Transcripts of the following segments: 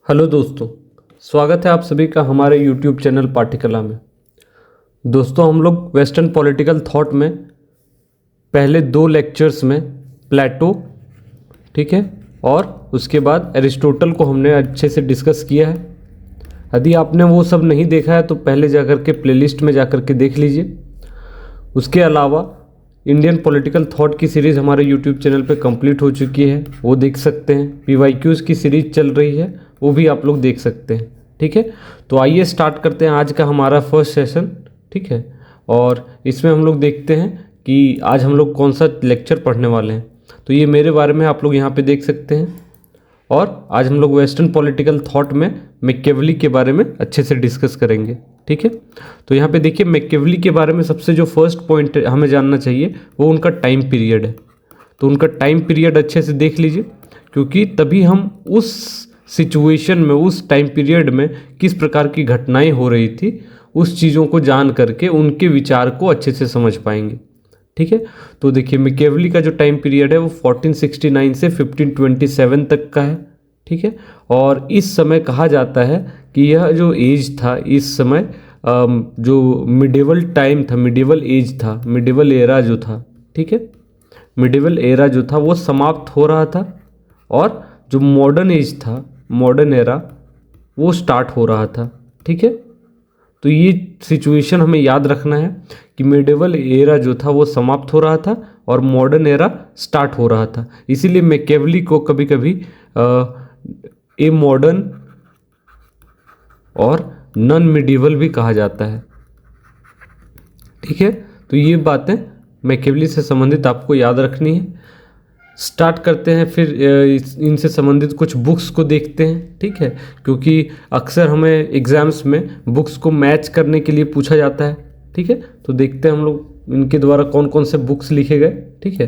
Hello दोस्तों, स्वागत है आप सभी का हमारे यूट्यूब चैनल पाठ्यकला में। दोस्तों, हम लोग वेस्टर्न पॉलिटिकल थॉट में पहले 2 लेक्चर्स में प्लेटो, ठीक है, और उसके बाद एरिस्टोटल को हमने अच्छे से डिस्कस किया है। यदि आपने वो सब नहीं देखा है तो पहले जाकर के प्लेलिस्ट में जाकर के देख लीजिए। उसके अलावा इंडियन पॉलिटिकल थॉट की सीरीज़ हमारे यूट्यूब चैनल पे कंप्लीट हो चुकी है, वो देख सकते हैं। पीवाईक्यूज़ की सीरीज़ चल रही है, वो भी आप लोग देख सकते हैं। ठीक है, तो आइए स्टार्ट करते हैं आज का हमारा फर्स्ट सेशन। ठीक है, और इसमें हम लोग देखते हैं कि आज हम लोग कौन सा लेक्चर पढ़ने वाले हैं। तो ये मेरे बारे में आप लोग यहाँ पे देख सकते हैं। और आज हम लोग वेस्टर्न पॉलिटिकल थॉट में मैकियावेली के बारे में अच्छे से डिस्कस करेंगे। ठीक है, तो यहाँ पे देखिए मैकियावेली के बारे में सबसे जो फर्स्ट पॉइंट हमें जानना चाहिए वो उनका टाइम पीरियड है। तो उनका टाइम पीरियड अच्छे से देख लीजिए, क्योंकि तभी हम उस सिचुएशन में, उस टाइम पीरियड में किस प्रकार की घटनाएं हो रही थी, उस चीज़ों को जान करके उनके विचार को अच्छे से समझ पाएंगे। ठीक है, तो देखिए मैकियावेली का जो टाइम पीरियड है वो 1469 से 1527 तक का है। ठीक है, और इस समय कहा जाता है कि यह जो एज था, इस समय जो मिडिवल टाइम था, मिडिवल एज था, मिडिवल एरा जो था, ठीक है, मिडिवल एरा जो था वो समाप्त हो रहा था और जो मॉडर्न एज था, मॉडर्न एरा, वो स्टार्ट हो रहा था। ठीक है, तो ये सिचुएशन हमें याद रखना है कि मिडिवल एरा जो था वो समाप्त हो रहा था और मॉडर्न एरा स्टार्ट हो रहा था। इसीलिए मैकियावेली को कभी कभी ए मॉडर्न और नॉन मिडिवल भी कहा जाता है। ठीक है, तो ये बातें मैकियावेली से संबंधित आपको याद रखनी है। स्टार्ट करते हैं, फिर इनसे संबंधित कुछ बुक्स को देखते हैं। ठीक है, क्योंकि अक्सर हमें एग्जाम्स में बुक्स को मैच करने के लिए पूछा जाता है। ठीक है, तो देखते हैं हम लोग इनके द्वारा कौन कौन से बुक्स लिखे गए। ठीक है,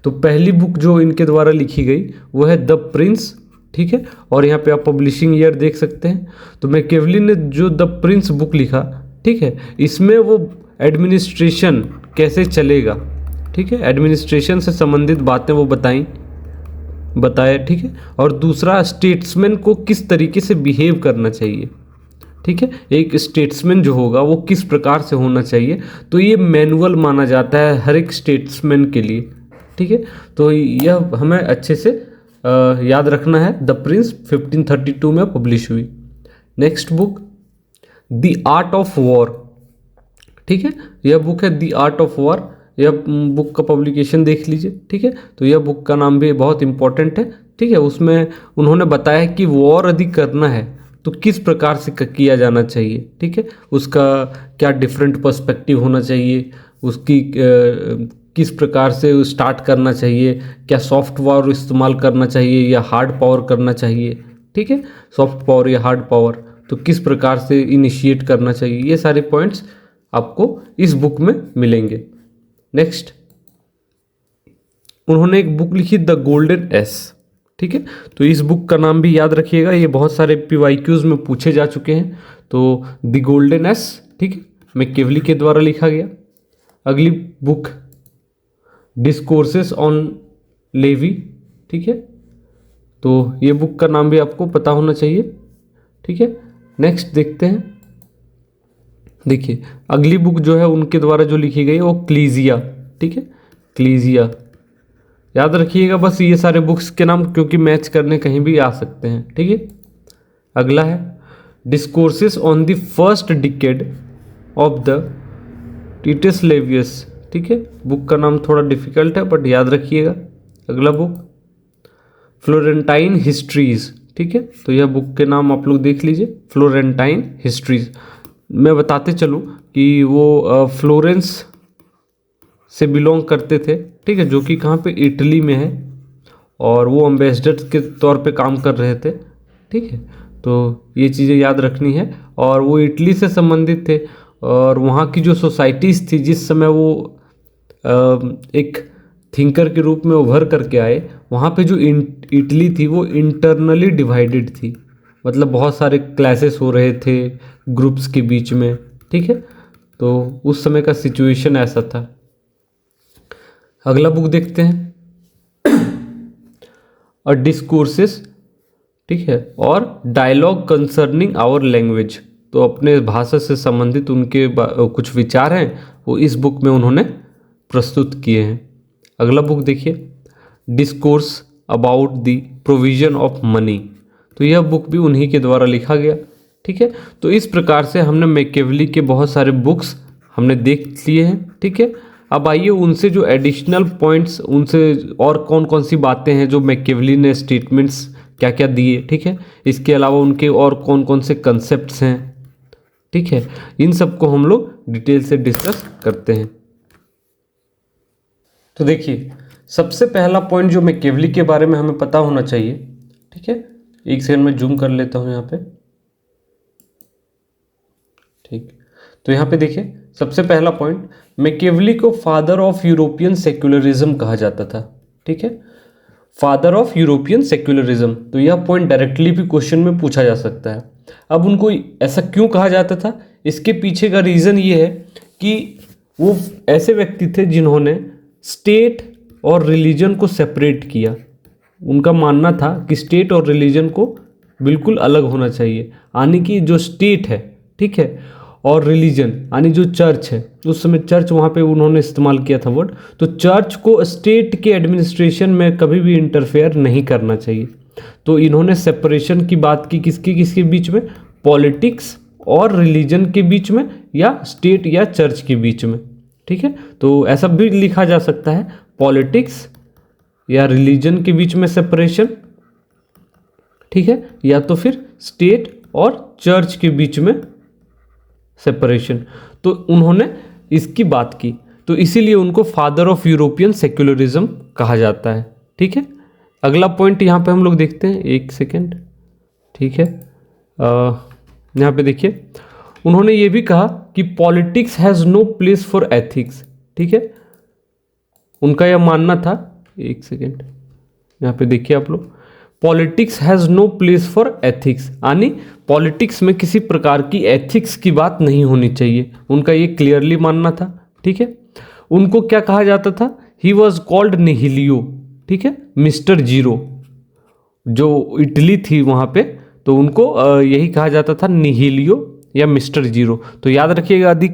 तो पहली बुक जो इनके द्वारा लिखी गई वो है द प्रिंस। ठीक है, और यहाँ पे आप पब्लिशिंग ईयर देख सकते हैं। तो मैकियावेली ने जो द प्रिंस बुक लिखा, ठीक है, इसमें वो एडमिनिस्ट्रेशन कैसे चलेगा, ठीक है, एडमिनिस्ट्रेशन से संबंधित बातें वो बताए। ठीक है, और दूसरा स्टेट्समैन को किस तरीके से बिहेव करना चाहिए। ठीक है, एक स्टेट्समैन जो होगा वो किस प्रकार से होना चाहिए, तो ये मैनुअल माना जाता है हर एक स्टेट्समैन के लिए। ठीक है, तो यह हमें अच्छे से याद रखना है। द प्रिंस 1532 में पब्लिश हुई। Next book the art of war. ठीक है, यह बुक है द आर्ट ऑफ वॉर। यह बुक का पब्लिकेशन देख लीजिए। ठीक है, तो यह बुक का नाम भी बहुत इंपॉर्टेंट है। ठीक है, उसमें उन्होंने बताया कि वॉर यदि करना है तो किस प्रकार से किया जाना चाहिए। ठीक है, उसका क्या डिफरेंट पर्सपेक्टिव होना चाहिए, उसकी किस प्रकार से स्टार्ट करना चाहिए, क्या सॉफ्ट पावर इस्तेमाल करना चाहिए या हार्ड पावर करना चाहिए। ठीक है, सॉफ्ट पावर या हार्ड पावर, तो किस प्रकार से इनिशिएट करना चाहिए, ये सारे पॉइंट्स आपको इस बुक में मिलेंगे। नेक्स्ट उन्होंने एक बुक लिखी द गोल्डन एस। ठीक है, तो इस बुक का नाम भी याद रखिएगा, ये बहुत सारे पीवाईक्यूज में पूछे जा चुके हैं। तो द गोल्डन एस, ठीक है, मैकियावेली के द्वारा लिखा गया। अगली बुक डिस्कोर्सेस ऑन लेवी। ठीक है, तो ये बुक का नाम भी आपको पता होना चाहिए। ठीक है, नेक्स्ट देखते हैं। देखिए अगली बुक जो है उनके द्वारा जो लिखी गई है वो क्लीजिया। ठीक है, क्लीजिया याद रखिएगा, बस ये सारे बुक्स के नाम, क्योंकि मैच करने कहीं भी आ सकते हैं। ठीक है, अगला है discourses on the first decade of the Titus Livius. ठीक है, बुक का नाम थोड़ा डिफिकल्ट है बट याद रखिएगा। अगला बुक फ्लोरेंटाइन हिस्ट्रीज। ठीक है, तो यह बुक के नाम आप लोग देख लीजिए, फ्लोरेंटाइन हिस्ट्रीज। मैं बताते चलूँ कि वो फ्लोरेंस से बिलोंग करते थे। ठीक है, जो कि कहाँ पे, इटली में है, और वो एम्बेसडर के तौर पे काम कर रहे थे। ठीक है, तो ये चीज़ें याद रखनी है। और वो इटली से संबंधित थे, और वहाँ की जो सोसाइटीज़ थी, जिस समय वो एक थिंकर के रूप में उभर करके आए, वहाँ पे जो इटली थी वो इंटरनली डिवाइडेड थी, मतलब बहुत सारे क्लासेस हो रहे थे ग्रुप्स के बीच में। ठीक है, तो उस समय का सिचुएशन ऐसा था। अगला बुक देखते हैं, अ डिस्कोर्सेस ठीक है, और डायलॉग कंसर्निंग आवर लैंग्वेज, तो अपने भाषा से संबंधित उनके कुछ विचार हैं वो इस बुक में उन्होंने प्रस्तुत किए हैं। अगला बुक देखिए, discourse about the provision of money, तो यह बुक भी उन्हीं के द्वारा लिखा गया। ठीक है, तो इस प्रकार से हमने मैकियावेली के बहुत सारे बुक्स हमने देख लिए हैं। ठीक है, अब आइए उनसे जो एडिशनल पॉइंट्स, उनसे और कौन कौन सी बातें हैं जो मैकियावेली ने स्टेटमेंट्स क्या क्या दिए। ठीक है, इसके अलावा उनके और कौन कौन से कंसेप्ट्स हैं। ठीक है, इन सबको हम लोग डिटेल से डिस्कस करते हैं। तो देखिए, सबसे पहला पॉइंट जो मैकियावेली के बारे में हमें पता होना चाहिए। ठीक है, एक सेकंड में जूम कर लेता हूं यहाँ पे। ठीक, तो यहाँ पे देखिए सबसे पहला पॉइंट, मैकियावेली को फादर ऑफ यूरोपियन सेक्युलरिज्म कहा जाता था। ठीक है, फादर ऑफ यूरोपियन सेक्युलरिज्म, तो यह पॉइंट डायरेक्टली भी क्वेश्चन में पूछा जा सकता है। अब उनको ऐसा क्यों कहा जाता था, इसके पीछे का रीज़न ये है कि वो ऐसे व्यक्ति थे जिन्होंने स्टेट और रिलीजन को सेपरेट किया। उनका मानना था कि स्टेट और रिलीजन को बिल्कुल अलग होना चाहिए, यानी कि जो स्टेट है, ठीक है, और रिलीजन यानी जो चर्च है, उस समय चर्च वहाँ पे उन्होंने इस्तेमाल किया था वर्ड, तो चर्च को स्टेट के एडमिनिस्ट्रेशन में कभी भी इंटरफेयर नहीं करना चाहिए। तो इन्होंने सेपरेशन की बात की किसके बीच में, पॉलिटिक्स और रिलीजन के बीच में, या स्टेट या चर्च के बीच में। ठीक है, तो ऐसा भी लिखा जा सकता है, पॉलिटिक्स या रिलीजन के बीच में सेपरेशन, ठीक है, या तो फिर स्टेट और चर्च के बीच में सेपरेशन। तो उन्होंने इसकी बात की, तो इसीलिए उनको फादर ऑफ यूरोपियन सेक्युलरिज्म कहा जाता है। ठीक है, अगला पॉइंट यहाँ पे हम लोग देखते हैं, एक सेकेंड। ठीक है, यहाँ पे देखिए, उन्होंने ये भी कहा कि politics has no place for ethics. ठीक है, उनका यह मानना था, एक सेकेंड, यहाँ पे देखिए आप लोग, politics has no place for ethics, यानी पॉलिटिक्स में किसी प्रकार की एथिक्स की बात नहीं होनी चाहिए, उनका ये क्लियरली मानना था। ठीक है, उनको क्या कहा जाता था, ही वॉज कॉल्ड निहिलियो। ठीक है, मिस्टर जीरो, जो इटली थी वहाँ पे, तो उनको यही कहा जाता था, निहिलियो या मिस्टर जीरो। तो याद रखिएगा, यदि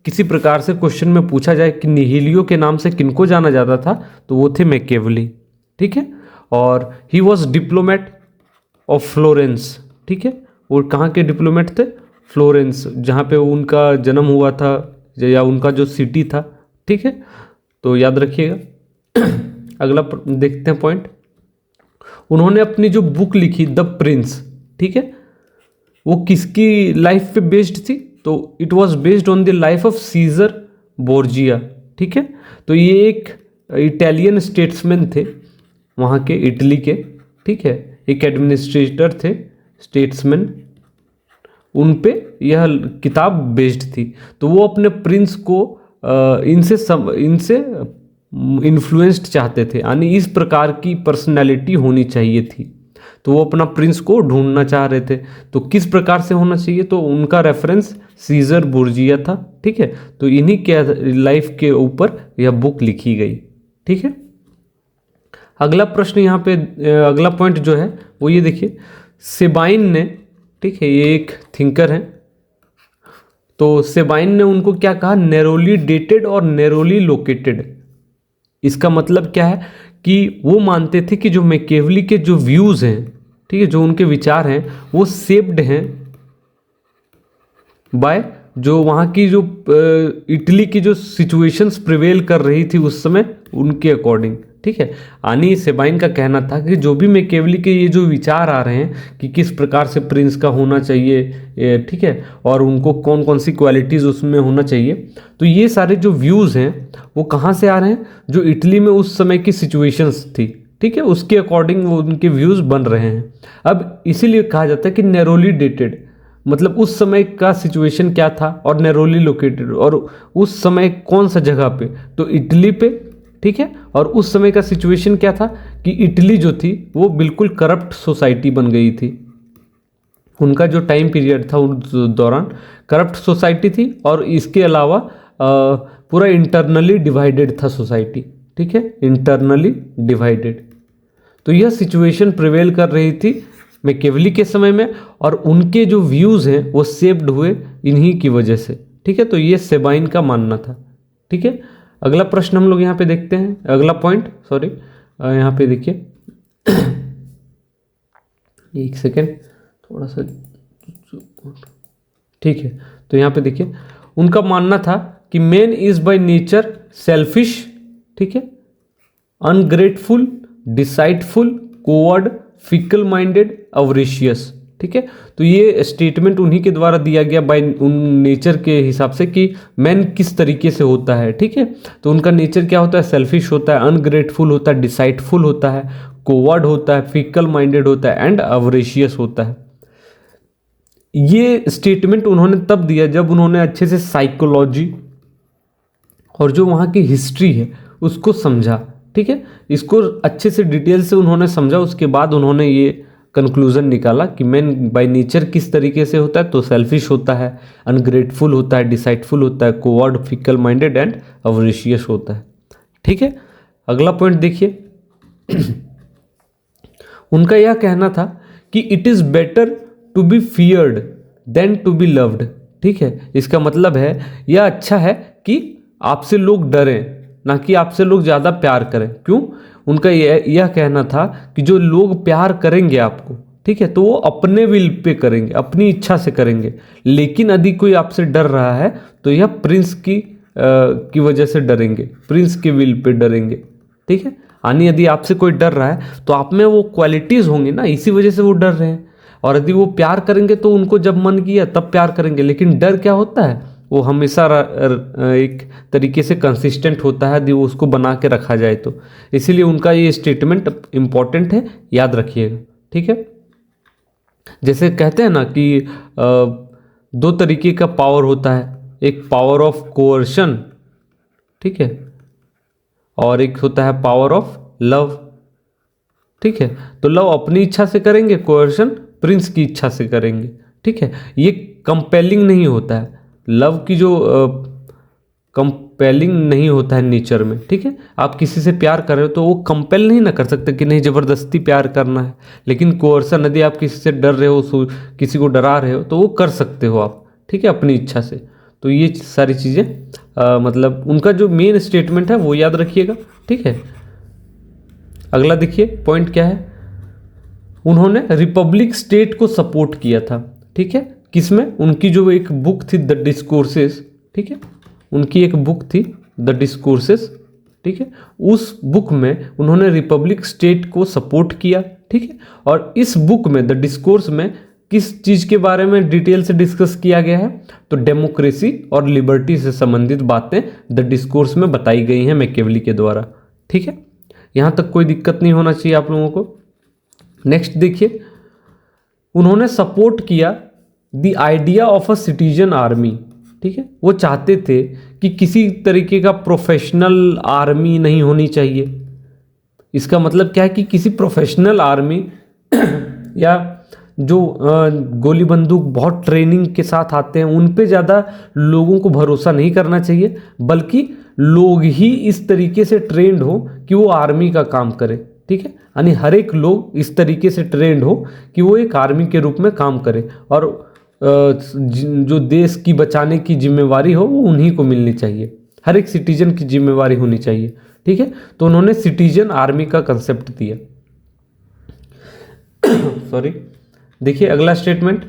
किसी प्रकार से क्वेश्चन में पूछा जाए कि निहिलियो के नाम से किनको जाना जाता था, तो वो थे मैकियावेली। ठीक है, और he was diplomat of Florence. ठीक है, और कहाँ के डिप्लोमेट थे, फ्लोरेंस, जहाँ पे उनका जन्म हुआ था या उनका जो सिटी था। ठीक है, तो याद रखिएगा। अगला देखते हैं पॉइंट, उन्होंने अपनी जो बुक लिखी द प्रिंस, ठीक है, वो किसकी लाइफ पे बेस्ड थी, तो it was based on the life of Caesar Borgia. ठीक है, तो ये एक इटालियन स्टेट्समैन थे वहाँ के, इटली के। ठीक है, एक एडमिनिस्ट्रेटर थे, स्टेट्समैन, उन पे यह किताब बेस्ड थी। तो वो अपने प्रिंस को इनसे इन्फ्लुएंस्ड चाहते थे, यानी इस प्रकार की पर्सनैलिटी होनी चाहिए थी। तो वो अपना प्रिंस को ढूंढना चाह रहे थे, तो किस प्रकार से होना चाहिए, तो उनका रेफरेंस सीजर बोर्जिया था। ठीक है, तो इन्हीं के लाइफ के ऊपर यह बुक लिखी गई। ठीक है, अगला प्रश्न यहाँ पे, अगला पॉइंट जो है वो ये देखिए, सेबाइन ने, ठीक है, ये एक थिंकर हैं, तो सेबाइन ने उनको क्या कहा, नैरोली डेटेड और नैरोली लोकेटेड। इसका मतलब क्या है कि वो मानते थे कि जो मैकियावेली के जो व्यूज़ हैं, ठीक है, जो उनके विचार हैं, वो शेप्ड हैं बाय जो वहाँ की जो इटली की जो सिचुएशंस प्रिवेल कर रही थी उस समय, उनके अकॉर्डिंग। ठीक है, यानी सेबाइन का कहना था कि जो भी मैकियावेली के ये जो विचार आ रहे हैं कि किस प्रकार से प्रिंस का होना चाहिए, ठीक है, और उनको कौन कौन सी क्वालिटीज़ उसमें होना चाहिए, तो ये सारे जो व्यूज़ हैं वो कहाँ से आ रहे हैं, जो इटली में उस समय की सिचुएशंस थी। ठीक है, उसके अकॉर्डिंग वो उनके व्यूज़ बन रहे हैं। अब इसीलिए कहा जाता है कि नैरोली डेटेड, मतलब उस समय का सिचुएशन क्या था, और नैरोली लोकेटेड, और उस समय कौन सा जगह पे, तो इटली पे। ठीक है, और उस समय का सिचुएशन क्या था कि इटली जो थी वो बिल्कुल करप्ट सोसाइटी बन गई थी। उनका जो टाइम पीरियड था उस दौरान करप्ट सोसाइटी थी, और इसके अलावा पूरा इंटरनली डिवाइडेड था सोसाइटी। ठीक है, इंटरनली डिवाइडेड। तो यह सिचुएशन प्रिवेल कर रही थी मैकियावेली के समय में, और उनके जो व्यूज़ हैं वो शेप्ड हुए इन्हीं की वजह से। ठीक है, तो ये सेबाइन का मानना था। ठीक है, अगला प्रश्न हम लोग यहाँ पे देखते हैं, अगला पॉइंट, सॉरी यहाँ पे देखिए एक सेकेंड, थोड़ा सा, ठीक है, तो यहाँ पे देखिए उनका मानना था कि man is by nature selfish, ठीक है, अनग्रेटफुल, डिसाइटफुल, कोवर्ड, फिकल माइंडेड, अवरेशियस। ठीक है, तो ये स्टेटमेंट उन्हीं के द्वारा दिया गया बाय उन नेचर के हिसाब से कि मैन किस तरीके से होता है। ठीक है, तो उनका नेचर क्या होता है, सेल्फिश होता है, अनग्रेटफुल होता है, डिसाइटफुल होता है, कोवर्ड होता है, फिकल माइंडेड होता है एंड अवरेशियस होता है। ये स्टेटमेंट उन्होंने तब दिया जब उन्होंने अच्छे से साइकोलॉजी और जो वहाँ की हिस्ट्री है उसको समझा। ठीक है, इसको अच्छे से डिटेल से उन्होंने समझा, उसके बाद उन्होंने ये कंक्लूजन निकाला कि मैन बाय नेचर किस तरीके से होता है, तो सेल्फिश होता है, अनग्रेटफुल होता है, डिसाइटफुल होता है, कोवर्ड, फिकल माइंडेड एंड अवरेशियस होता है। ठीक है, अगला पॉइंट देखिए उनका यह कहना था कि it is better to be feared than to be loved. ठीक है, इसका मतलब है यह अच्छा है कि आपसे लोग डरें, ना कि आपसे लोग ज़्यादा प्यार करें। क्यों? उनका यह कहना था कि जो लोग प्यार करेंगे आपको, ठीक है, तो वो अपने विल पे करेंगे, अपनी इच्छा से करेंगे, लेकिन यदि कोई आपसे डर रहा है तो यह प्रिंस की वजह से डरेंगे, प्रिंस के विल पे डरेंगे। ठीक है, यानी यदि आपसे कोई डर रहा है तो आप में वो क्वालिटीज़ होंगी ना, इसी वजह से वो डर रहे हैं। और यदि वो प्यार करेंगे तो उनको जब मन किया तब प्यार करेंगे, लेकिन डर क्या होता है, वो हमेशा एक तरीके से कंसिस्टेंट होता है यदि वो उसको बना के रखा जाए तो। इसीलिए उनका ये स्टेटमेंट इम्पॉर्टेंट है, याद रखिएगा। ठीक है, जैसे कहते हैं ना कि दो तरीके का पावर होता है, एक पावर ऑफ कोअर्शन, ठीक है, और एक होता है पावर ऑफ लव। ठीक है, तो लव अपनी इच्छा से करेंगे, कोअर्शन प्रिंस की इच्छा से करेंगे। ठीक है, ये कंपेलिंग नहीं होता है, लव की जो कंपेलिंग नहीं होता है नेचर में। ठीक है, आप किसी से प्यार कर रहे हो तो वो कंपेल नहीं ना कर सकते कि नहीं ज़बरदस्ती प्यार करना है, लेकिन कोअर्शन यदि आप किसी से डर रहे हो, किसी को डरा रहे हो, तो वो कर सकते हो आप। ठीक है, अपनी इच्छा से। तो ये सारी चीज़ें मतलब उनका जो मेन स्टेटमेंट है वो याद रखिएगा। ठीक है, अगला देखिए पॉइंट क्या है, उन्होंने रिपब्लिक स्टेट को सपोर्ट किया था। ठीक है, किसमें, उनकी जो एक बुक थी द डिस्कोर्सेस, ठीक है, उनकी एक बुक थी द डिस्कोर्सेस। ठीक है, उस बुक में उन्होंने रिपब्लिक स्टेट को सपोर्ट किया। ठीक है, और इस बुक में द डिस्कोर्स में किस चीज़ के बारे में डिटेल से डिस्कस किया गया है, तो डेमोक्रेसी और लिबर्टी से संबंधित बातें द डिस्कोर्स में बताई गई हैं मैकियावेली के द्वारा। ठीक है, यहाँ तक कोई दिक्कत नहीं होना चाहिए आप लोगों को। नेक्स्ट देखिए, उन्होंने सपोर्ट किया the idea of a citizen army. ठीक है, वो चाहते थे कि किसी तरीके का प्रोफेशनल आर्मी नहीं होनी चाहिए। इसका मतलब क्या है कि किसी प्रोफेशनल आर्मी या जो गोली बंदूक बहुत ट्रेनिंग के साथ आते हैं उन पे ज़्यादा लोगों को भरोसा नहीं करना चाहिए, बल्कि लोग ही इस तरीके से ट्रेंड हो कि वो आर्मी का काम करे। ठीक है, यानी हर एक लोग इस तरीके से ट्रेंड हो कि वो एक आर्मी के रूप में काम करे, और जो देश की बचाने की जिम्मेवारी हो वो उन्हीं को मिलनी चाहिए, हर एक सिटीजन की जिम्मेवारी होनी चाहिए। ठीक है, तो उन्होंने सिटीजन आर्मी का कंसेप्ट दिया। सॉरी, देखिए अगला स्टेटमेंट,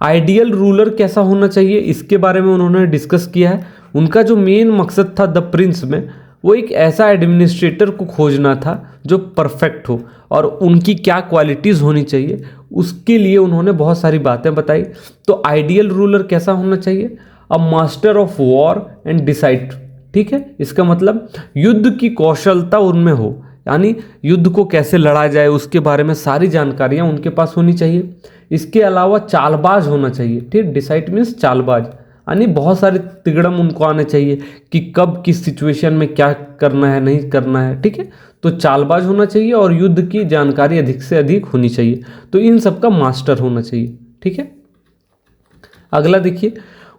आइडियल रूलर कैसा होना चाहिए, इसके बारे में उन्होंने डिस्कस किया है। उनका जो मेन मकसद था द प्रिंस में, वो एक ऐसा एडमिनिस्ट्रेटर को खोजना था जो परफेक्ट हो, और उनकी क्या क्वालिटीज़ होनी चाहिए उसके लिए उन्होंने बहुत सारी बातें बताई। तो आइडियल रूलर कैसा होना चाहिए, a master of war and decide. ठीक है, इसका मतलब युद्ध की कौशलता उनमें हो, यानी युद्ध को कैसे लड़ा जाए उसके बारे में सारी जानकारियां उनके पास होनी चाहिए। इसके अलावा चालबाज होना चाहिए। ठीक, डिसाइड मीन्स चालबाज, यानी बहुत सारे तिगड़म उनको आने चाहिए कि कब किस सिचुएशन में क्या करना है नहीं करना है। ठीक है, तो चालबाज होना चाहिए और युद्ध की जानकारी अधिक से अधिक होनी चाहिए। तो इन सब का मास्टर होना चाहिए। ठीक है, अगला देखिए,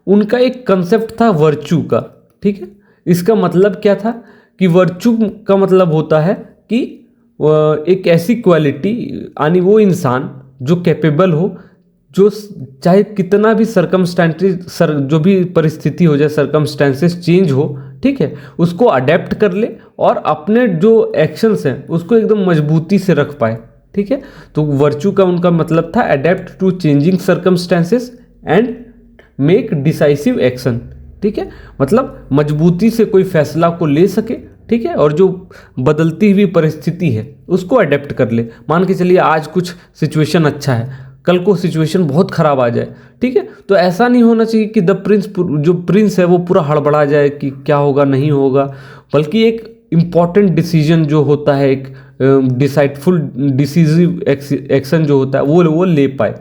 उनका एक कंसेप्ट था वर्चू का। ठीक है, इसका मतलब क्या था कि वर्चू का मतलब होता है कि एक ऐसी क्वालिटी, यानी वो इंसान जो कैपेबल हो, जो चाहे कितना भी जो भी परिस्थिति हो जाए, सर्कमस्टेंसेस चेंज हो, ठीक है, उसको अडेप्ट कर ले और अपने जो एक्शंस हैं उसको एकदम मजबूती से रख पाए, ठीक है। तो वर्च्यू का उनका मतलब था adapt to changing circumstances and make decisive action, ठीक है, मतलब मजबूती से कोई फैसला को ले सके, ठीक है, और जो बदलती हुई परिस्थिति है उसको अडेप्ट कर ले। मान के चलिए आज कुछ सिचुएशन अच्छा है, कल को सिचुएशन बहुत ख़राब आ जाए, ठीक है, तो ऐसा नहीं होना चाहिए कि जो प्रिंस है वो पूरा हड़बड़ा जाए कि क्या होगा नहीं होगा, बल्कि एक इम्पॉर्टेंट डिसीजन जो होता है, एक डिसीजिव एक्शन जो होता है वो ले पाए।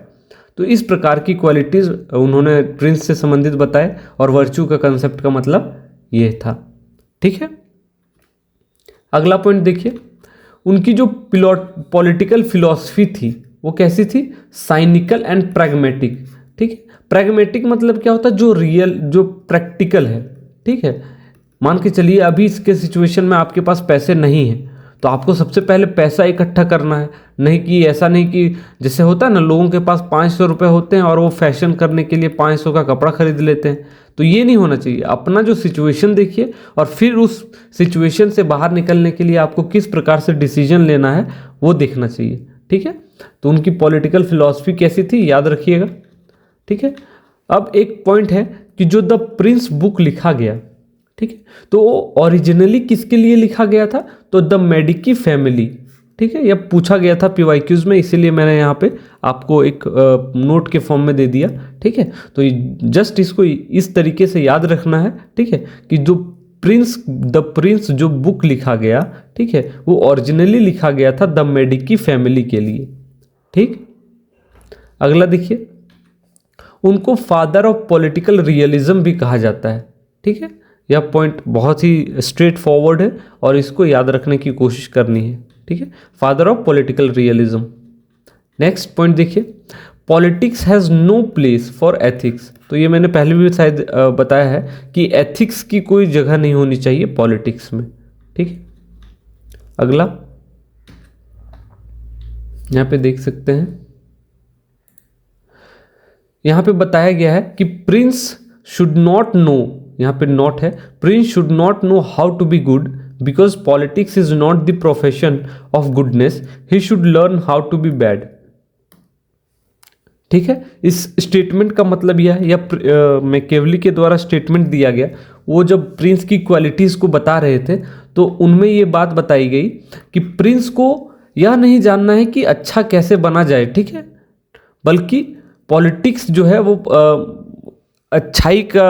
तो इस प्रकार की क्वालिटीज़ उन्होंने प्रिंस से संबंधित बताए और वर्च्यू का कंसेप्ट का मतलब ये था, ठीक है। अगला पॉइंट देखिए, उनकी जो पॉलिटिकल फिलॉसफी थी वो कैसी थी? साइनिकल एंड प्रैग्मेटिक, ठीक है। प्रैग्मेटिक मतलब क्या होता है? जो रियल, जो प्रैक्टिकल है, ठीक है। मान के चलिए अभी इसके सिचुएशन में आपके पास पैसे नहीं हैं, तो आपको सबसे पहले पैसा इकट्ठा करना है, नहीं कि ऐसा नहीं कि जैसे होता है ना, लोगों के पास 500 रुपये होते हैं और वो फैशन करने के लिए 500 का कपड़ा खरीद लेते हैं। तो ये नहीं होना चाहिए। अपना जो सिचुएशन देखिए और फिर उस सिचुएशन से बाहर निकलने के लिए आपको किस प्रकार से डिसीजन लेना है वो देखना चाहिए, ठीक है। तो उनकी पॉलिटिकल फिलॉसफी कैसी थी याद रखिएगा, ठीक है। अब एक पॉइंट है कि जो द प्रिंस बुक लिखा गया, ठीक है, तो ओरिजिनली किसके लिए लिखा गया था? तो द मेडिकी फैमिली, ठीक है। यह पूछा गया था पीवाईक्यूज में, इसीलिए मैंने यहाँ पे आपको एक नोट के फॉर्म में दे दिया, ठीक है। तो जस्ट इसको इस तरीके से याद रखना है, ठीक है, कि जो द प्रिंस जो बुक लिखा गया, ठीक है, वो ओरिजिनली लिखा गया था द मेडिकी फैमिली के लिए, ठीक। अगला देखिए, उनको फादर ऑफ पॉलिटिकल रियलिज्म भी कहा जाता है, ठीक है। यह पॉइंट बहुत ही स्ट्रेट फॉरवर्ड है और इसको याद रखने की कोशिश करनी है, ठीक है। Father of political realism. Next point देखिए, politics has no place for ethics. तो ये मैंने पहले भी शायद बताया है कि एथिक्स की कोई जगह नहीं होनी चाहिए पॉलिटिक्स में, ठीक है। अगला यहाँ पे देख सकते हैं, यहाँ पे बताया गया है कि प्रिंस शुड नॉट नो, यहाँ पे नॉट है, prince should not know how to be good because politics is not the profession of goodness, he should learn how to be bad, ठीक है। इस स्टेटमेंट का मतलब यह है, या मैकियावेली के द्वारा स्टेटमेंट दिया गया, वो जब प्रिंस की क्वालिटीज को बता रहे थे तो उनमें ये बात बताई गई कि प्रिंस को यह नहीं जानना है कि अच्छा कैसे बना जाए, ठीक है, बल्कि पॉलिटिक्स जो है वो अच्छाई का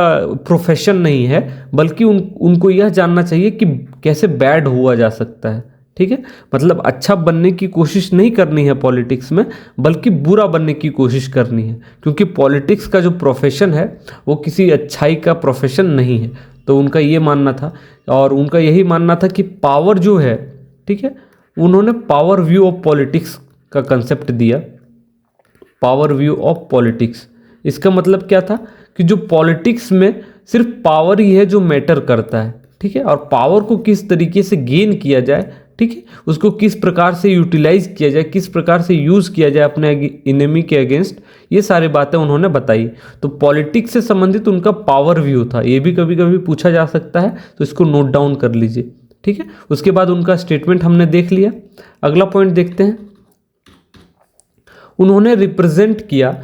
प्रोफेशन नहीं है, बल्कि उनको यह जानना चाहिए कि कैसे बैड हुआ जा सकता है, ठीक है। मतलब अच्छा बनने की कोशिश नहीं करनी है पॉलिटिक्स में, बल्कि बुरा बनने की कोशिश करनी है, क्योंकि पॉलिटिक्स का जो प्रोफेशन है वो किसी अच्छाई का प्रोफेशन नहीं है। तो उनका ये मानना था और उनका यही मानना था कि पावर जो है, ठीक है, उन्होंने पावर व्यू ऑफ पॉलिटिक्स का कंसेप्ट दिया, पावर व्यू ऑफ पॉलिटिक्स। इसका मतलब क्या था कि जो पॉलिटिक्स में सिर्फ पावर ही है जो मैटर करता है, ठीक है, और पावर को किस तरीके से गेन किया जाए, ठीक है, उसको किस प्रकार से यूटिलाइज किया जाए, किस प्रकार से यूज़ किया जाए अपने इनेमी के अगेंस्ट, ये सारी बातें उन्होंने बताई। तो पॉलिटिक्स से संबंधित उनका पावर व्यू था, ये भी कभी कभी पूछा जा सकता है, तो इसको नोट डाउन कर लीजिए, ठीक है। उसके बाद उनका स्टेटमेंट हमने देख लिया। अगला पॉइंट देखते हैं, उन्होंने रिप्रेजेंट किया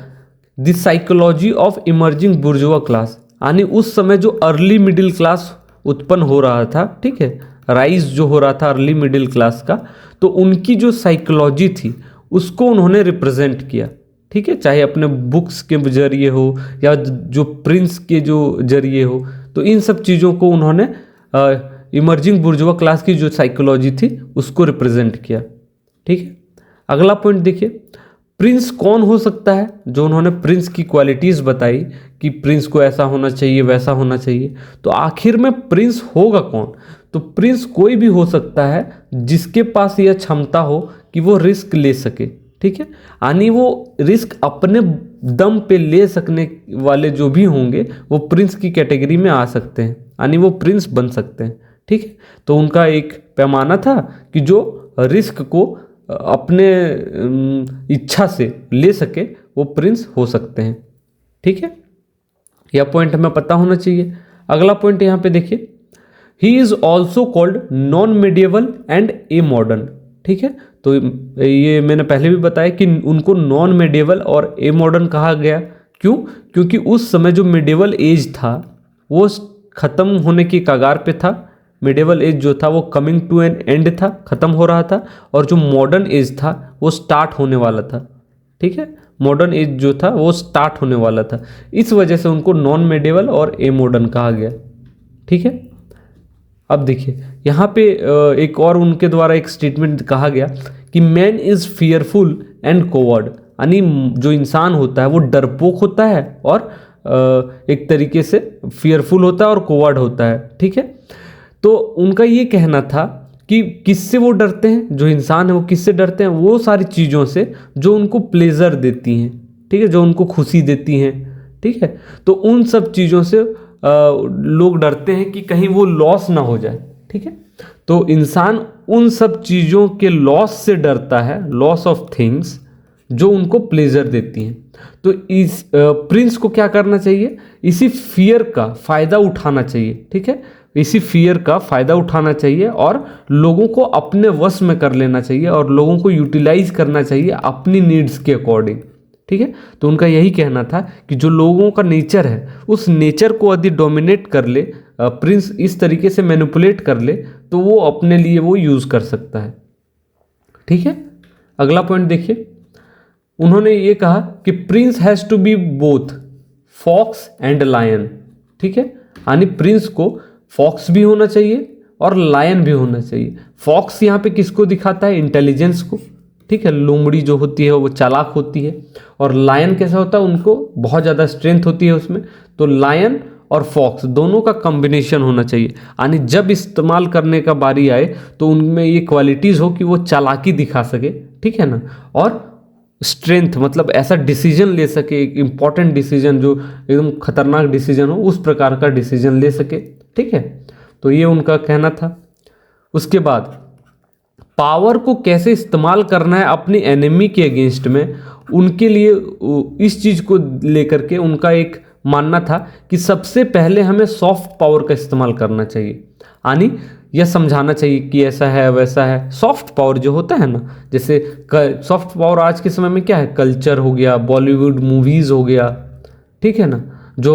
the psychology of emerging बुर्जुआ class, यानी उस समय जो अर्ली मिडिल क्लास उत्पन्न हो रहा था, ठीक है, राइज जो हो रहा था अर्ली मिडिल क्लास का, तो उनकी जो साइकोलॉजी थी उसको उन्होंने रिप्रेजेंट किया, ठीक है, चाहे अपने बुक्स के जरिए हो या जो प्रिंस के जो जरिए हो। तो इन सब चीज़ों को उन्होंने इमर्जिंग बुर्जुआ क्लास की जो साइकोलॉजी थी उसको रिप्रेजेंट किया, ठीक है। अगला पॉइंट देखिए, प्रिंस कौन हो सकता है? जो उन्होंने प्रिंस की क्वालिटीज़ बताई कि प्रिंस को ऐसा होना चाहिए, वैसा होना चाहिए, तो आखिर में प्रिंस होगा कौन? तो प्रिंस कोई भी हो सकता है जिसके पास यह क्षमता हो कि वो रिस्क ले सके, ठीक है, यानी वो रिस्क अपने दम पे ले सकने वाले जो भी होंगे वो प्रिंस की कैटेगरी में आ सकते हैं, यानी वो प्रिंस बन सकते हैं, ठीक है। तो उनका एक पैमाना था कि जो रिस्क को अपने इच्छा से ले सके वो प्रिंस हो सकते हैं। ठीक है, यह पॉइंट हमें पता होना चाहिए। अगला पॉइंट यहाँ पे देखिए, he is also called non medieval and a modern. ठीक है, तो ये मैंने पहले भी बताया कि उनको नॉन मेडिएवल और ए मॉडर्न कहा गया। क्यों? क्योंकि उस समय जो मेडिएवल एज था वो खत्म होने की कगार पे था। मेडिएवल एज जो था वो कमिंग टू एन एंड था, खत्म हो रहा था, और जो मॉडर्न एज था वो स्टार्ट होने वाला था। ठीक है, मॉडर्न एज जो था वो स्टार्ट होने वाला था, इस वजह से उनको नॉन मेडिएवल और ए मॉडर्न कहा गया। ठीक है, अब देखिए यहाँ पे एक और उनके द्वारा एक स्टेटमेंट कहा गया कि man is fearful and coward, यानी जो इंसान होता है वो डरपोक होता है और एक तरीके से फियरफुल होता है और कोवर्ड होता है। ठीक है, तो उनका ये कहना था कि किससे वो डरते हैं, जो इंसान है वो किससे डरते हैं, वो सारी चीज़ों से जो उनको प्लेजर देती हैं। ठीक है, जो उनको खुशी देती हैं। ठीक है, तो उन सब चीज़ों से लोग डरते हैं कि कहीं वो लॉस ना हो जाए। ठीक है, तो इंसान उन सब चीज़ों के लॉस से डरता है, लॉस ऑफ थिंग्स जो उनको प्लेजर देती हैं। तो इस प्रिंस को क्या करना चाहिए, इसी फियर का फ़ायदा उठाना चाहिए। ठीक है, इसी फियर का फ़ायदा उठाना चाहिए और लोगों को अपने वश में कर लेना चाहिए और लोगों को यूटिलाइज करना चाहिए अपनी नीड्स के अकॉर्डिंग। ठीक है, तो उनका यही कहना था कि जो लोगों का नेचर है उस नेचर को यदि डोमिनेट कर ले, प्रिंस इस तरीके से मैनिपुलेट कर ले, तो वो अपने लिए वो यूज़ कर सकता है। ठीक है, अगला पॉइंट देखिए, उन्होंने ये कहा कि prince has to be both fox and lion. ठीक है, यानी प्रिंस को फॉक्स भी होना चाहिए और लायन भी होना चाहिए। फॉक्स यहाँ पे किसको दिखाता है, इंटेलिजेंस को। ठीक है, लोमड़ी जो होती है वो चालाक होती है, और लायन कैसा होता है, उनको बहुत ज़्यादा स्ट्रेंथ होती है उसमें। तो लायन और फॉक्स दोनों का कॉम्बिनेशन होना चाहिए, यानी जब इस्तेमाल करने का बारी आए तो उनमें ये क्वालिटीज़ हो कि वो चालाकी दिखा सके। ठीक है ना, और स्ट्रेंथ मतलब ऐसा डिसीजन ले सके, एक इम्पॉर्टेंट डिसीजन जो एकदम खतरनाक डिसीजन हो, उस प्रकार का डिसीजन ले सके। ठीक है, तो ये उनका कहना था। उसके बाद पावर को कैसे इस्तेमाल करना है अपने एनिमी के अगेंस्ट में, उनके लिए इस चीज़ को लेकर के उनका एक मानना था कि सबसे पहले हमें सॉफ्ट पावर का इस्तेमाल करना चाहिए, यानी यह समझाना चाहिए कि ऐसा है वैसा है। सॉफ्ट पावर जो होता है ना, जैसे सॉफ्ट पावर आज के समय में क्या है, कल्चर हो गया, बॉलीवुड मूवीज़ हो गया। ठीक है ना, जो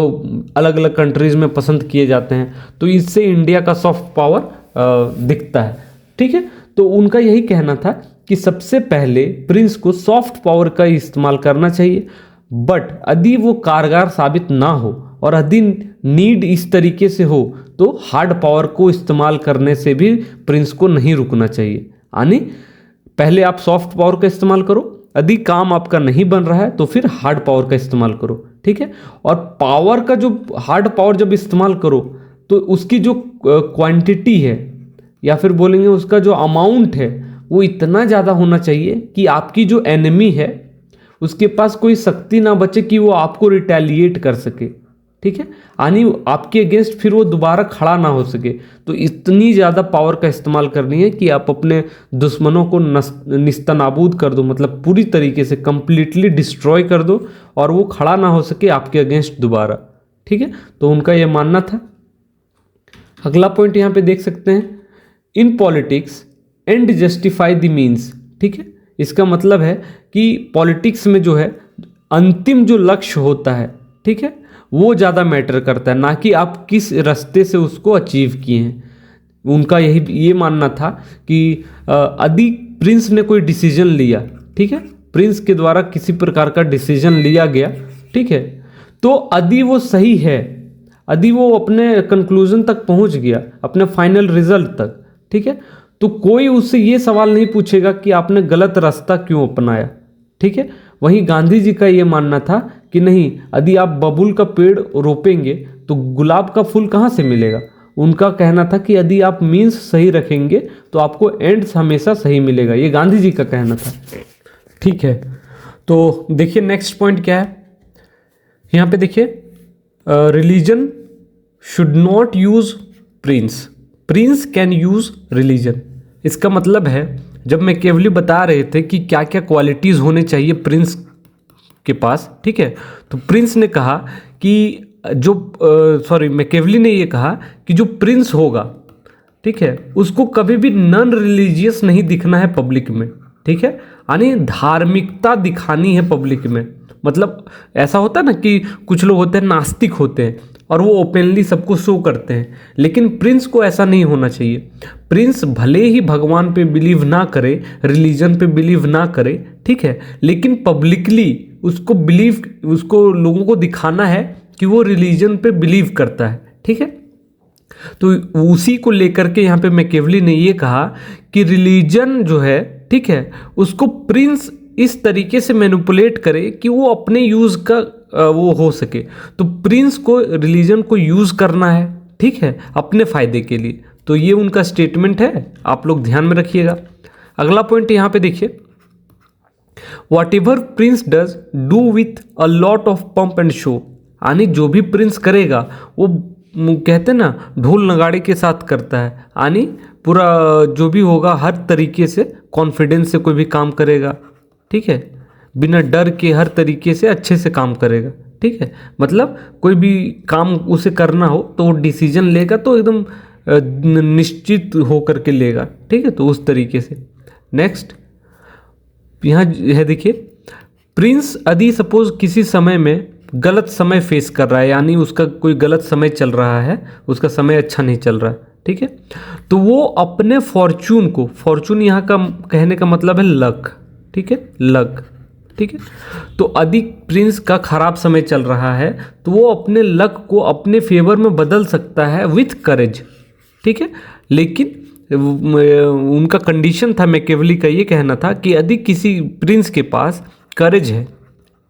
अलग अलग कंट्रीज़ में पसंद किए जाते हैं, तो इससे इंडिया का सॉफ्ट पावर दिखता है। ठीक है, तो उनका यही कहना था कि सबसे पहले प्रिंस को सॉफ्ट पावर का इस्तेमाल करना चाहिए, बट यदि वो कारगर साबित ना हो और यदि नीड इस तरीके से हो तो हार्ड पावर को इस्तेमाल करने से भी प्रिंस को नहीं रुकना चाहिए। यानी पहले आप सॉफ्ट पावर का इस्तेमाल करो, यदि काम आपका नहीं बन रहा है तो फिर हार्ड पावर का इस्तेमाल करो। ठीक है, और पावर का जो हार्ड पावर जब इस्तेमाल करो तो उसकी जो क्वांटिटी है या फिर बोलेंगे उसका जो अमाउंट है वो इतना ज़्यादा होना चाहिए कि आपकी जो एनिमी है उसके पास कोई शक्ति ना बचे कि वो आपको रिटेलिएट कर सके। ठीक है, यानी आपके अगेंस्ट फिर वो दोबारा खड़ा ना हो सके। तो इतनी ज़्यादा पावर का इस्तेमाल करनी है कि आप अपने दुश्मनों को निस्तनाबूद कर दो, मतलब पूरी तरीके से कंप्लीटली डिस्ट्रॉय कर दो और वो खड़ा ना हो सके आपके अगेंस्ट दोबारा। ठीक है, तो उनका ये मानना था। अगला पॉइंट यहाँ पे देख सकते हैं, in politics and justify the means. ठीक है, इसका मतलब है कि पॉलिटिक्स में जो है अंतिम जो लक्ष्य होता है, ठीक है, वो ज़्यादा मैटर करता है, ना कि आप किस रास्ते से उसको अचीव किए हैं। उनका यही ये मानना था कि यदि प्रिंस ने कोई डिसीजन लिया, ठीक है, प्रिंस के द्वारा किसी प्रकार का डिसीजन लिया गया, ठीक है, तो यदि वो सही है, यदि वो अपने कंक्लूजन तक पहुंच गया, अपने फाइनल रिजल्ट तक, ठीक है, तो कोई उससे ये सवाल नहीं पूछेगा कि आपने गलत रास्ता क्यों अपनाया। ठीक है, वहीं गांधी जी का ये मानना था कि नहीं, यदि आप बबूल का पेड़ रोपेंगे तो गुलाब का फूल कहाँ से मिलेगा। उनका कहना था कि यदि आप मीन्स सही रखेंगे तो आपको एंड्स हमेशा सही मिलेगा। ये गांधी जी का कहना था। ठीक है, तो देखिए नेक्स्ट पॉइंट क्या है यहाँ पे। देखिए, religion should not use Prince, Prince can use religion. इसका मतलब है जब मैकियावेली बता रहे थे कि क्या क्या क्वालिटीज़ होने चाहिए प्रिंस के पास, ठीक है, तो प्रिंस ने कहा कि मैकियावेली ने ये कहा कि जो प्रिंस होगा, ठीक है, उसको कभी भी नॉन रिलीजियस नहीं दिखना है पब्लिक में, ठीक है, यानी धार्मिकता दिखानी है पब्लिक में। मतलब ऐसा होता है ना कि कुछ लोग होते हैं नास्तिक होते हैं और वो ओपनली सबको शो करते हैं, लेकिन प्रिंस को ऐसा नहीं होना चाहिए। प्रिंस भले ही भगवान पे बिलीव ना करे, रिलीजन पे बिलीव ना करे, ठीक है, लेकिन पब्लिकली उसको लोगों को दिखाना है कि वो रिलीजन पे बिलीव करता है, ठीक है। तो उसी को लेकर के यहाँ पे मैकियावेली ने ये कहा कि रिलीजन जो है, ठीक है, उसको प्रिंस इस तरीके से मैनिपुलेट करे कि वो अपने यूज़ का वो हो सके। तो प्रिंस को रिलीजन को यूज़ करना है, ठीक है, अपने फ़ायदे के लिए। तो ये उनका स्टेटमेंट है, आप लोग ध्यान में रखिएगा। अगला पॉइंट यहाँ पे देखिए, what ever Prince does do with a lot of pump and show, यानी जो भी प्रिंस करेगा वो कहते हैं ना ढोल नगाड़े के साथ करता है, यानी पूरा जो भी होगा हर तरीके से कॉन्फिडेंस से कोई भी काम करेगा, ठीक है, बिना डर के हर तरीके से अच्छे से काम करेगा, ठीक है। मतलब कोई भी काम उसे करना हो तो वो डिसीजन लेगा तो एकदम निश्चित हो करके लेगा, ठीक है, तो उस तरीके से। नेक्स्ट यहाँ है देखिए, प्रिंस यदि सपोज किसी समय में गलत समय फेस कर रहा है, यानी उसका कोई गलत समय चल रहा है, उसका समय अच्छा नहीं चल रहा है, ठीक है, तो वो अपने फॉर्चून यहाँ का कहने का मतलब है लक, ठीक है, लक, ठीक है। तो अधिक प्रिंस का खराब समय चल रहा है तो वो अपने लक को अपने फेवर में बदल सकता है विथ करेज, ठीक है। लेकिन उनका कंडीशन था, मैकियावेली का ये कहना था कि यदि किसी प्रिंस के पास करेज है,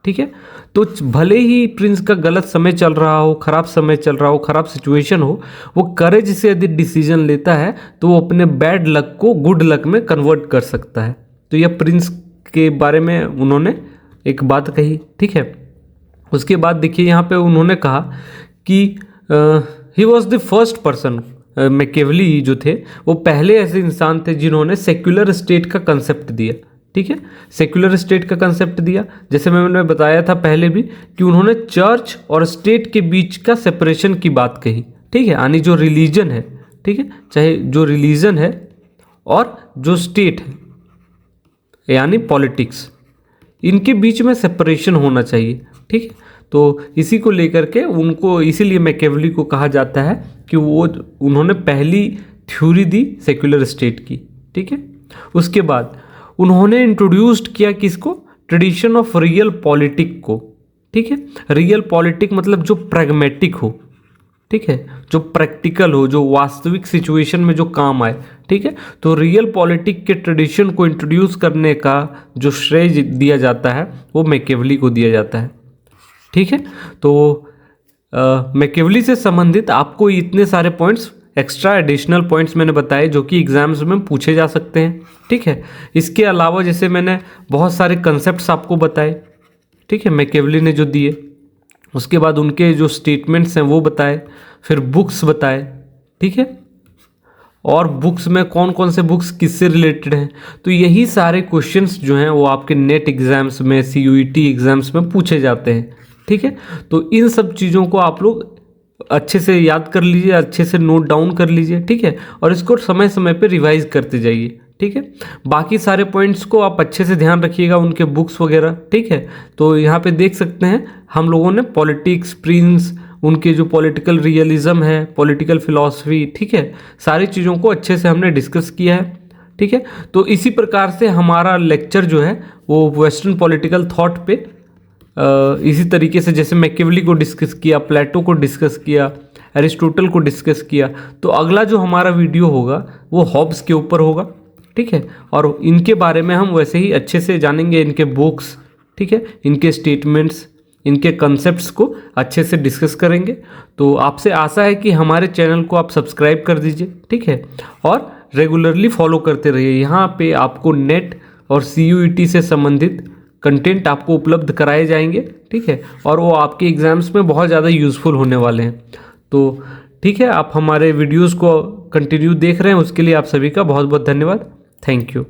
ठीक है, तो भले ही प्रिंस का गलत समय चल रहा हो, खराब समय चल रहा हो, खराब सिचुएशन हो, वो करेज से यदि डिसीजन लेता है तो वो अपने बैड लक को गुड लक में कन्वर्ट कर सकता है। तो यह प्रिंस के बारे में उन्होंने एक बात कही, ठीक है। उसके बाद देखिए यहाँ पे उन्होंने कहा कि he was the first person, Machiavelli जो थे वो पहले ऐसे इंसान थे जिन्होंने सेक्युलर स्टेट का कंसेप्ट दिया, ठीक है, सेक्युलर स्टेट का कंसेप्ट दिया। जैसे मैंने बताया था पहले भी कि उन्होंने चर्च और स्टेट के बीच का सेपरेशन की बात कही, ठीक है, यानी जो रिलीजन है, ठीक है, चाहे जो रिलीजन है और जो स्टेट है यानी पॉलिटिक्स, इनके बीच में सेपरेशन होना चाहिए, ठीक है। तो इसी को लेकर के उनको, इसीलिए मैकियावेली को कहा जाता है कि उन्होंने पहली थ्योरी दी सेक्युलर स्टेट की, ठीक है। उसके बाद उन्होंने इंट्रोड्यूस्ड किया किसको, ट्रेडिशन ऑफ रियल पॉलिटिक को, ठीक है। रियल पॉलिटिक मतलब जो प्रैग्मेटिक हो, ठीक है, जो प्रैक्टिकल हो, जो वास्तविक सिचुएशन में जो काम आए, ठीक है। तो रियल पॉलिटिक के ट्रेडिशन को इंट्रोड्यूस करने का जो श्रेय दिया जाता है वो मैकियावेली को दिया जाता है, ठीक है। तो मैकियावेली से संबंधित आपको इतने सारे पॉइंट्स, एक्स्ट्रा एडिशनल पॉइंट्स मैंने बताए जो कि एग्जाम्स में पूछे जा सकते हैं, ठीक है। इसके अलावा जैसे मैंने बहुत सारे कंसेप्ट्स आपको बताए, ठीक है, मैकियावेली ने जो दिए, उसके बाद उनके जो स्टेटमेंट्स हैं वो बताए, फिर बुक्स बताए, ठीक है, और बुक्स में कौन कौन से बुक्स किससे रिलेटेड हैं। तो यही सारे क्वेश्चंस जो हैं वो आपके नेट एग्जाम्स में, CUET एग्जाम्स में पूछे जाते हैं, ठीक है। तो इन सब चीज़ों को आप लोग अच्छे से याद कर लीजिए, अच्छे से नोट डाउन कर लीजिए, ठीक है, और इसको समय समय पे रिवाइज करते जाइए, ठीक है। बाकी सारे पॉइंट्स को आप अच्छे से ध्यान रखिएगा, उनके बुक्स वगैरह, ठीक है। तो यहाँ पे देख सकते हैं हम लोगों ने पॉलिटिक्स, प्रिंस, उनके जो पॉलिटिकल रियलिज्म है, पॉलिटिकल फिलॉसफी, ठीक है, सारी चीज़ों को अच्छे से हमने डिस्कस किया है, ठीक है। तो इसी प्रकार से हमारा लेक्चर जो है वो वेस्टर्न पॉलिटिकल थॉट पे इसी तरीके से, जैसे मैकियावेली को डिस्कस किया, प्लेटो को डिस्कस किया, एरिस्टोटल को डिस्कस किया, तो अगला जो हमारा वीडियो होगा वो हॉब्स के ऊपर होगा, ठीक है। और इनके बारे में हम वैसे ही अच्छे से जानेंगे, इनके बुक्स, ठीक है, इनके स्टेटमेंट्स, इनके कंसेप्ट्स को अच्छे से डिस्कस करेंगे। तो आपसे आशा है कि हमारे चैनल को आप सब्सक्राइब कर दीजिए, ठीक है, और रेगुलरली फॉलो करते रहिए। यहाँ पे आपको नेट और CUET से संबंधित कंटेंट आपको उपलब्ध कराए जाएंगे, ठीक है, और वो आपके एग्ज़ाम्स में बहुत ज़्यादा यूज़फुल होने वाले हैं। तो ठीक है, आप हमारे वीडियोज़ को कंटिन्यू देख रहे हैं, उसके लिए आप सभी का बहुत बहुत धन्यवाद। Thank you.